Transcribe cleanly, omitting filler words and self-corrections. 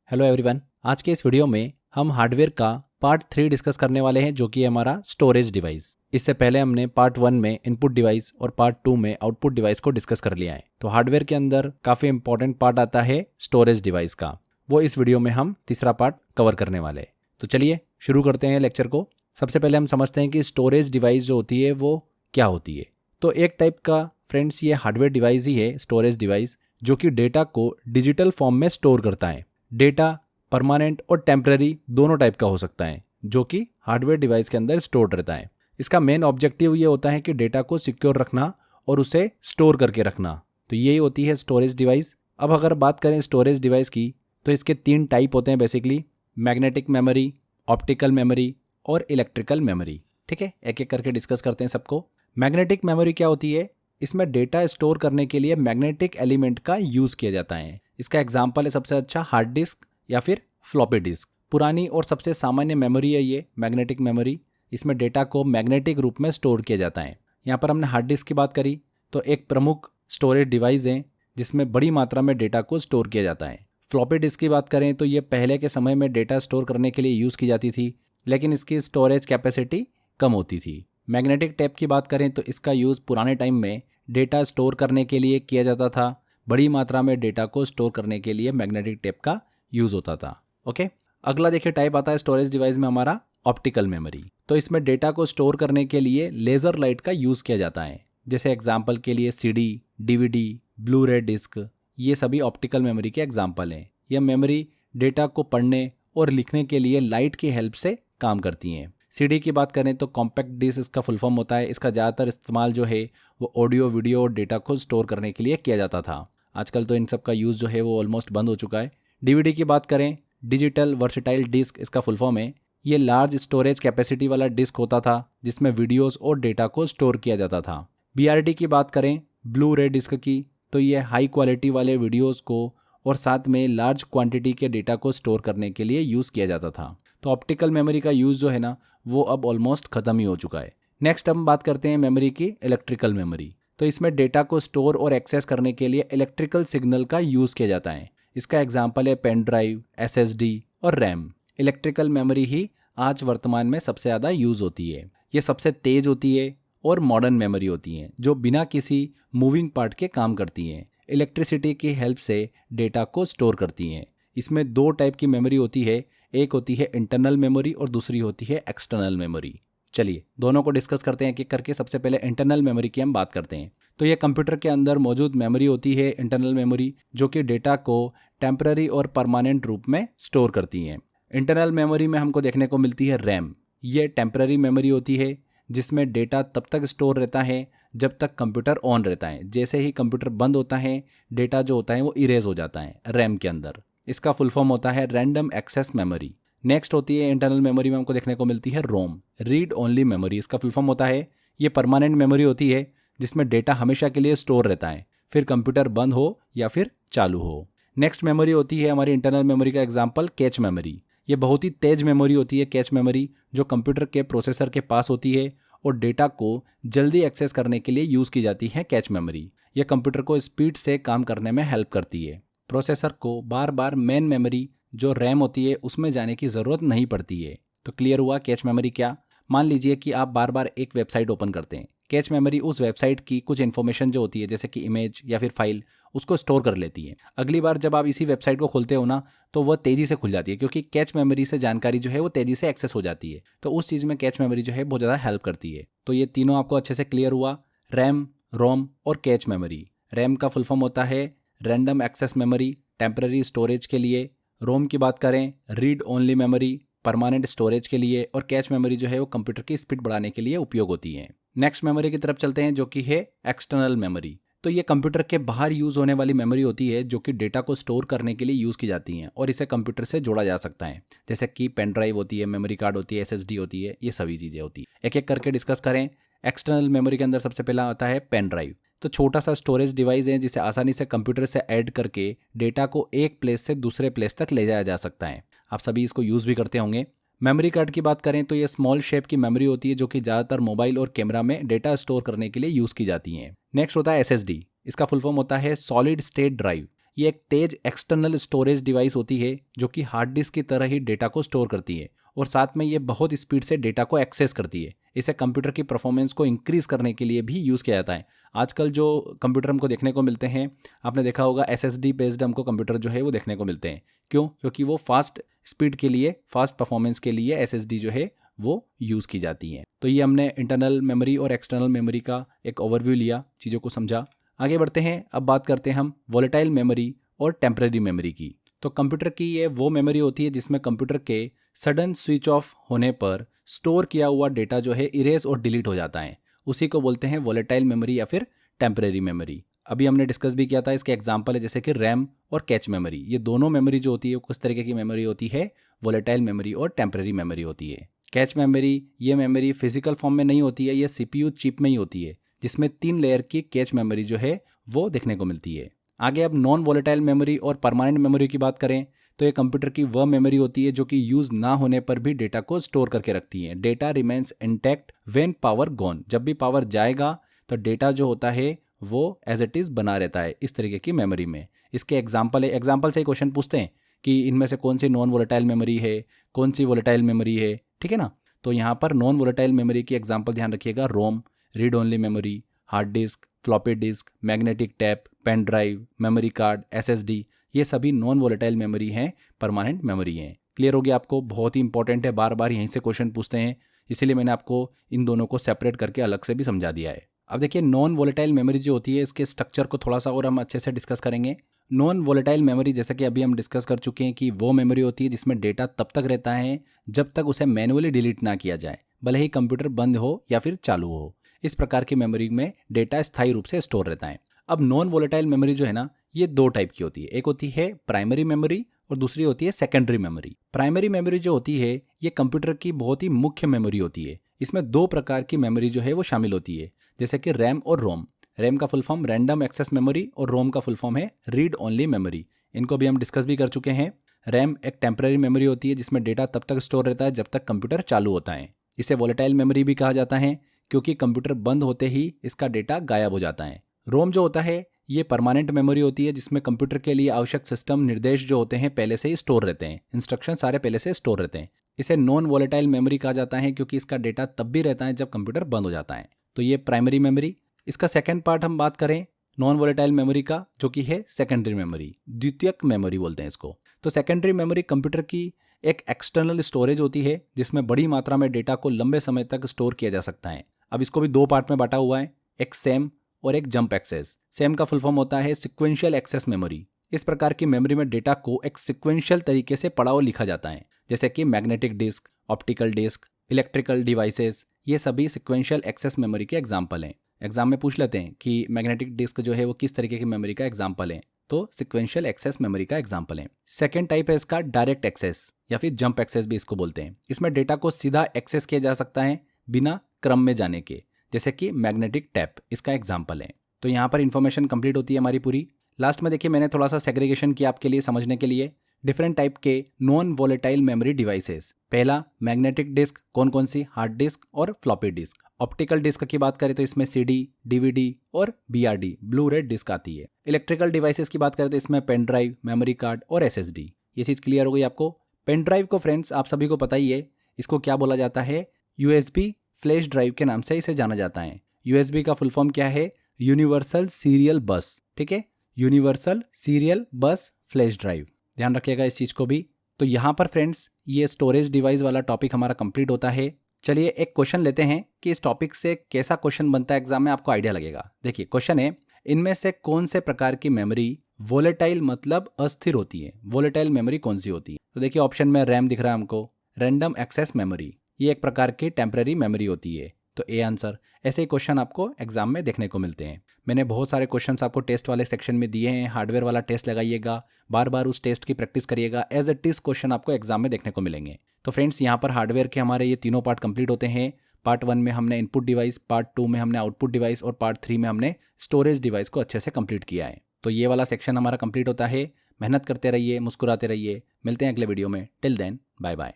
Hello everyone, आज के इस वीडियो में हम हार्डवेयर का पार्ट 3 डिस्कस करने वाले हैं जो कि है हमारा स्टोरेज डिवाइस। इससे पहले हमने पार्ट 1 में इनपुट डिवाइस और पार्ट 2 में आउटपुट डिवाइस को डिस्कस कर लिया है। तो हार्डवेयर के अंदर काफ़ी इंपॉर्टेंट पार्ट आता है स्टोरेज डिवाइस का, वो इस वीडियो में हम तीसरा पार्ट कवर करने वाले हैं। तो चलिए शुरू करते हैं लेक्चर को। सबसे पहले हम समझते हैं कि स्टोरेज डिवाइस जो होती है वो क्या होती है। तो एक टाइप का फ्रेंड्स ये हार्डवेयर डिवाइस ही है स्टोरेज डिवाइस, जो कि डेटा को डिजिटल फॉर्म में स्टोर करता है। डेटा परमानेंट और टेम्पररी दोनों टाइप का हो सकता है जो कि हार्डवेयर डिवाइस के अंदर स्टोर रहता है। इसका मेन ऑब्जेक्टिव ये होता है कि डेटा को सिक्योर रखना और उसे स्टोर करके रखना। तो यही होती है स्टोरेज डिवाइस। अब अगर बात करें स्टोरेज डिवाइस की तो इसके 3 टाइप होते हैं basically, magnetic memory, optical memory और इलेक्ट्रिकल मेमोरी। ठीक है, एक एक करके डिस्कस करते हैं सबको। मैग्नेटिक मेमोरी क्या होती है? इसमें डेटा स्टोर करने के लिए मैग्नेटिक एलिमेंट का यूज किया जाता है। इसका एग्जाम्पल है सबसे अच्छा हार्ड डिस्क या फिर फ्लॉपी डिस्क। पुरानी और सबसे सामान्य मेमोरी है ये मैग्नेटिक मेमोरी। इसमें डेटा को मैग्नेटिक रूप में स्टोर किया जाता है। यहाँ पर हमने हार्ड डिस्क की बात करी तो एक प्रमुख स्टोरेज डिवाइस है जिसमें बड़ी मात्रा में डेटा को स्टोर किया जाता है। फ्लॉपी डिस्क की बात करें तो ये पहले के समय में डेटा स्टोर करने के लिए यूज़ की जाती थी, लेकिन इसकी स्टोरेज कैपेसिटी कम होती थी। मैग्नेटिक टेप की बात करें तो इसका यूज़ पुराने टाइम में डेटा स्टोर करने के लिए किया जाता था। बड़ी मात्रा में डेटा को स्टोर करने के लिए मैग्नेटिक टेप का यूज़ होता था। ओके, अगला देखिए टाइप आता है स्टोरेज डिवाइस में हमारा ऑप्टिकल मेमोरी। तो इसमें डेटा को स्टोर करने के लिए लेज़र लाइट का यूज़ किया जाता है। जैसे एग्जाम्पल के लिए सीडी, डीवीडी, ब्लू रे डिस्क, ये सभी ऑप्टिकल मेमोरी के एग्जाम्पल हैं। यह मेमोरी डेटा को पढ़ने और लिखने के लिए लाइट की हेल्प से काम करती हैं। सीडी की बात करें तो कॉम्पैक्ट डिस्क इसका फुल फॉर्म होता है। इसका ज़्यादातर इस्तेमाल जो है वो ऑडियो, वीडियो और डेटा को स्टोर करने के लिए किया जाता था। आजकल तो इन सब का यूज़ जो है वो ऑलमोस्ट बंद हो चुका है। डीवीडी की बात करें, डिजिटल वर्सेटाइल डिस्क इसका फुल फॉर्म है। ये लार्ज स्टोरेज कैपेसिटी वाला डिस्क होता था जिसमें वीडियोस और डेटा को स्टोर किया जाता था। बीआरडी की बात करें, ब्लू रे डिस्क की, तो ये हाई क्वालिटी वाले वीडियोस को और साथ में लार्ज क्वांटिटी के डेटा को स्टोर करने के लिए यूज़ किया जाता था। तो ऑप्टिकल मेमोरी का यूज़ जो है ना वो अब ऑलमोस्ट ख़त्म ही हो चुका है। नेक्स्ट हम बात करते हैं मेमोरी की, इलेक्ट्रिकल मेमोरी। तो इसमें डेटा को स्टोर और एक्सेस करने के लिए इलेक्ट्रिकल सिग्नल का यूज़ किया जाता है। इसका एग्जाम्पल है पेन ड्राइव, एसएसडी और रैम। इलेक्ट्रिकल मेमोरी ही आज वर्तमान में सबसे ज़्यादा यूज़ होती है। ये सबसे तेज़ होती है और मॉडर्न मेमोरी होती हैं जो बिना किसी मूविंग पार्ट के काम करती हैं। इलेक्ट्रिसिटी की हेल्प से डेटा को स्टोर करती हैं। इसमें 2 टाइप की मेमोरी होती है, एक होती है इंटरनल मेमोरी और दूसरी होती है एक्सटर्नल मेमोरी। चलिए दोनों को डिस्कस करते हैं एक एक करके। सबसे पहले इंटरनल मेमोरी की हम बात करते हैं। तो ये कंप्यूटर के अंदर मौजूद मेमोरी होती है इंटरनल मेमोरी, जो कि डेटा को टेम्पररी और परमानेंट रूप में स्टोर करती हैं। इंटरनल मेमोरी में हमको देखने को मिलती है रैम। ये टेम्पररी मेमोरी होती है जिसमें डेटा तब तक स्टोर रहता है जब तक कंप्यूटर ऑन रहता है। जैसे ही कंप्यूटर बंद होता है डेटा जो होता है वो इरेज हो जाता है रैम के अंदर। इसका फुल फॉर्म होता है रैंडम एक्सेस मेमोरी। नेक्स्ट होती है इंटरनल मेमोरी में हमको देखने को मिलती है रोम, रीड ओनली मेमोरी। इसका फुल फॉर्म होता है, ये परमानेंट मेमोरी होती है जिसमें डेटा हमेशा के लिए स्टोर रहता है, फिर कंप्यूटर बंद हो या फिर चालू हो। नेक्स्ट मेमोरी होती है हमारी इंटरनल मेमोरी का एग्जाम्पल कैच मेमोरी। ये बहुत ही तेज मेमोरी होती है कैच मेमोरी, जो कंप्यूटर के प्रोसेसर के पास होती है और डेटा को जल्दी एक्सेस करने के लिए यूज़ की जाती है कैच मेमोरी। यह कंप्यूटर को स्पीड से काम करने में हेल्प करती है। प्रोसेसर को बार बार मेन मेमोरी जो रैम होती है उसमें जाने की ज़रूरत नहीं पड़ती है। तो क्लियर हुआ कैच मेमोरी क्या? मान लीजिए कि आप बार बार एक वेबसाइट ओपन करते हैं। कैच मेमोरी उस वेबसाइट की कुछ इन्फॉर्मेशन जो होती है जैसे कि इमेज या फिर फाइल, उसको स्टोर कर लेती है। अगली बार जब आप इसी वेबसाइट को खोलते हो ना तो वह तेज़ी से खुल जाती है, क्योंकि कैच मेमोरी से जानकारी जो है वो तेज़ी से एक्सेस हो जाती है। तो उस चीज़ में कैच मेमोरी जो है बहुत ज़्यादा हेल्प करती है। तो ये तीनों आपको अच्छे से क्लियर हुआ, रैम, रोम और कैच मेमोरी। रैम का फुल फॉर्म होता है random access memory, temporary storage के लिए। रोम की बात करें, read only memory, permanent storage के लिए। और कैच मेमोरी जो है वो कंप्यूटर की स्पीड बढ़ाने के लिए उपयोग होती है। नेक्स्ट मेमोरी की तरफ चलते हैं जो कि है एक्सटर्नल मेमोरी। तो ये कंप्यूटर के बाहर यूज़ होने वाली मेमोरी होती है जो कि डेटा को स्टोर करने के लिए यूज़ की जाती हैं और इसे कंप्यूटर से जोड़ा जा सकता है। जैसे कि पेन ड्राइव होती है, मेमोरी कार्ड होती है, एसएसडी होती है, ये सभी चीज़ें होती है। एक एक करके डिस्कस करें। एक्सटर्नल मेमोरी के अंदर सबसे पहला आता है पेन ड्राइव। तो छोटा सा स्टोरेज डिवाइस है जिसे आसानी से कंप्यूटर से ऐड करके डेटा को एक प्लेस से दूसरे प्लेस तक ले जाया जा सकता है। आप सभी इसको यूज़ भी करते होंगे। मेमोरी कार्ड की बात करें तो ये स्मॉल शेप की मेमोरी होती है जो कि ज़्यादातर मोबाइल और कैमरा में डेटा स्टोर करने के लिए यूज़ की जाती हैं। नेक्स्ट होता है एसएसडी। इसका फुल फॉर्म होता है सॉलिड स्टेट ड्राइव। ये एक तेज एक्सटर्नल स्टोरेज डिवाइस होती है जो कि हार्ड डिस्क की तरह ही डेटा को स्टोर करती है और साथ में ये बहुत स्पीड से डेटा को एक्सेस करती है। इसे कंप्यूटर की परफॉर्मेंस को इंक्रीज करने के लिए भी यूज़ किया जाता है। आजकल जो कंप्यूटर हमको देखने को मिलते हैं, आपने देखा होगा SSD बेस्ड हमको कंप्यूटर जो है वो देखने को मिलते हैं। क्यों? क्योंकि वो फास्ट स्पीड के लिए, फास्ट परफॉर्मेंस के लिए SSD जो है वो यूज़ की जाती हैं। तो ये हमने इंटरनल मेमोरी और एक्सटर्नल मेमोरी का एक ओवरव्यू लिया, चीज़ों को समझा। आगे बढ़ते हैं, अब बात करते हैं हम वोलेटाइल मेमोरी और टेम्परेरी मेमोरी की। तो कंप्यूटर की ये वो मेमोरी होती है जिसमें कंप्यूटर के सडन स्विच ऑफ होने पर स्टोर किया हुआ डेटा जो है इरेज और डिलीट हो जाता है। उसी को बोलते हैं वोलेटाइल मेमोरी या फिर टेम्परेरी मेमोरी। अभी हमने डिस्कस भी किया था, इसके एग्जांपल है जैसे कि रैम और कैच मेमोरी। ये दोनों मेमोरी जो होती है वो किस तरीके की मेमोरी होती है? वोलेटाइल मेमोरी और टेम्परेरी मेमोरी होती है। कैच मेमोरी, ये मेमोरी फिजिकल फॉर्म में नहीं होती है, ये CPU चिप में ही होती है, जिसमें 3 लेयर की कैच मेमोरी जो है वो देखने को मिलती है। आगे अब नॉन वोलेटाइल मेमोरी और परमानेंट मेमोरी की बात करें तो ये कंप्यूटर की वह मेमोरी होती है जो कि यूज ना होने पर भी डेटा को स्टोर करके रखती है। Data remains intact when power gone. जब भी पावर जाएगा तो डेटा जो होता है वो एज इट इज बना रहता है इस तरीके की मेमोरी में। इसके एग्जाम्पल है, एग्जाम्पल से ही क्वेश्चन पूछते हैं कि इनमें से कौन सी नॉन वोलेटाइल मेमोरी है, कौन सी वोलेटाइल मेमोरी है, ठीक है ना। तो यहाँ पर नॉन वोलेटाइल मेमोरी की एग्जाम्पल ध्यान रखिएगा, ROM, read only memory, hard disk, floppy disk, magnetic tape, pen drive, memory card, SSD, ये सभी नॉन वोलेटाइल मेमोरी हैं, परमानेंट मेमोरी हैं। क्लियर हो गया आपको? बहुत ही इंपॉर्टेंट है, बार बार यहीं से क्वेश्चन पूछते हैं, इसीलिए मैंने आपको इन दोनों को सेपरेट करके अलग से भी समझा दिया है। अब देखिए, नॉन वोलेटाइल मेमोरी जो होती है इसके स्ट्रक्चर को थोड़ा सा और हम अच्छे से डिस्कस करेंगे। नॉन वोलेटाइल मेमोरी, जैसे कि अभी हम डिस्कस कर चुके हैं कि वो मेमोरी होती है जिसमें डेटा तब तक रहता है जब तक उसे मैनुअली डिलीट ना किया जाए, भले ही कंप्यूटर बंद हो या फिर चालू हो। इस प्रकार की मेमोरी में डेटा स्थायी रूप से स्टोर रहता है। अब नॉन वोलेटाइल मेमोरी जो है ना, ये 2 टाइप की होती है। एक होती है प्राइमरी मेमोरी और दूसरी होती है सेकेंडरी मेमोरी। प्राइमरी मेमोरी जो होती है ये कंप्यूटर की बहुत ही मुख्य मेमोरी होती है। इसमें 2 प्रकार की मेमोरी जो है वो शामिल होती है, जैसे कि रैम और रोम। रैम का full form random access memory और रोम का फुल फॉर्म है रीड ओनली मेमोरी। इनको भी हम डिस्कस भी कर चुके हैं। रैम एक टेम्पररी मेमोरी होती है जिसमें डेटा तब तक स्टोर रहता है जब तक कंप्यूटर चालू होता है। इसे वोलेटाइल मेमोरी भी कहा जाता है क्योंकि कंप्यूटर बंद होते ही इसका डेटा गायब हो जाता है। रोम जो होता है ये परमानेंट मेमोरी होती है जिसमें कंप्यूटर के लिए आवश्यक सिस्टम निर्देश जो होते हैं पहले से ही स्टोर रहते हैं, इंस्ट्रक्शन सारे पहले से स्टोर रहते हैं। इसे नॉन वोलेटाइल मेमोरी कहा जाता है क्योंकि इसका डेटा तब भी रहता है जब कंप्यूटर बंद हो जाता है। तो ये प्राइमरी मेमोरी। इसका सेकेंड पार्ट हम बात करें नॉन वोलेटाइल मेमोरी का, जो कि है सेकेंडरी मेमोरी, द्वितीयक मेमोरी बोलते हैं इसको। तो सेकेंडरी मेमोरी कंप्यूटर की एक एक्सटर्नल स्टोरेज होती है जिसमें बड़ी मात्रा में डेटा को लंबे समय तक स्टोर किया जा सकता है। अब इसको भी 2 पार्ट में बांटा हुआ है, एक सेम और एक जंप एक्सेस। सेम का फुल फॉर्म होता है सिक्वेंशियल एक्सेस मेमोरी। इस प्रकार की मेमोरी में डेटा को एक सिक्वेंशियल तरीके से पढ़ा और लिखा जाता है, जैसे कि magnetic disk, optical disk, electrical devices, ये सभी सिक्वेंशियल एक्सेस मेमोरी के एग्जाम्पल हैं। एग्जाम में पूछ लेते हैं कि मैग्नेटिक डिस्क जो है वो किस तरीके की मेमोरी का एग्जाम्पल है, तो सिक्वेंशियल एक्सेस मेमोरी का एग्जाम्पल है। सेकेंड टाइप है इसका डायरेक्ट एक्सेस या फिर जंप एक्सेस भी इसको बोलते हैं। इसमें डेटा को सीधा एक्सेस किया जा सकता है बिना क्रम में जाने के, जैसे कि मैग्नेटिक टैप इसका एग्जाम्पल है। तो यहाँ पर इंफॉर्मेशन कंप्लीट होती है हमारी पूरी। लास्ट में देखिए मैंने थोड़ा सा सेग्रीगेशन किया आपके लिए समझने के लिए, डिफरेंट टाइप के नॉन वोलेटाइल मेमोरी डिवाइसेस। पहला मैग्नेटिक डिस्क, कौन कौन सी? हार्ड डिस्क और फ्लॉपी डिस्क। ऑप्टिकल डिस्क की बात करें तो इसमें CD, DVD और BRD, ब्लू रेड डिस्क आती है। इलेक्ट्रिकल डिवाइसेस की बात करें तो इसमें पेन ड्राइव, मेमोरी कार्ड और SSD। ये चीज़ क्लियर हो गई आपको। पेन ड्राइव को फ्रेंड्स आप सभी को पता ही है, इसको क्या बोला जाता है? USB फ्लैश ड्राइव के नाम से इसे जाना जाता है। USB का फुल फॉर्म क्या है? यूनिवर्सल सीरियल बस, ठीक है, यूनिवर्सल सीरियल बस फ्लैश ड्राइव, ध्यान रखिएगा इस चीज़ को भी। तो यहाँ पर फ्रेंड्स ये स्टोरेज डिवाइस वाला टॉपिक हमारा कंप्लीट होता है। चलिए एक क्वेश्चन लेते हैं कि इस टॉपिक से कैसा क्वेश्चन बनता है एग्जाम में, आपको आइडिया लगेगा। देखिए क्वेश्चन है, इनमें से कौन से प्रकार की मेमोरी वोलेटाइल मतलब अस्थिर होती है? वोलेटाइल मेमोरी कौन सी होती है? तो देखिए ऑप्शन में रैम दिख रहा है हमको, रैंडम एक्सेस मेमोरी, ये एक प्रकार की टेम्पररी मेमोरी होती है, तो ए आंसर। ऐसे ही क्वेश्चन आपको एग्जाम में देखने को मिलते हैं। मैंने बहुत सारे क्वेश्चंस आपको टेस्ट वाले सेक्शन में दिए हैं, हार्डवेयर वाला टेस्ट लगाइएगा, बार बार उस टेस्ट की प्रैक्टिस करिएगा, एज इट इज क्वेश्चन आपको एग्जाम में देखने को मिलेंगे। तो फ्रेंड्स यहाँ पर हार्डवेयर के हमारे ये तीनों पार्ट कंप्लीट होते हैं। पार्ट 1 में हमने इनपुट डिवाइस, पार्ट 2 में हमने आउटपुट डिवाइस और पार्ट 3 में हमने स्टोरेज डिवाइस को अच्छे से कंप्लीट किया है। तो ये वाला सेक्शन हमारा कंप्लीट होता है। मेहनत करते रहिए, मुस्कुराते रहिए, मिलते हैं अगले वीडियो में। Till then bye bye.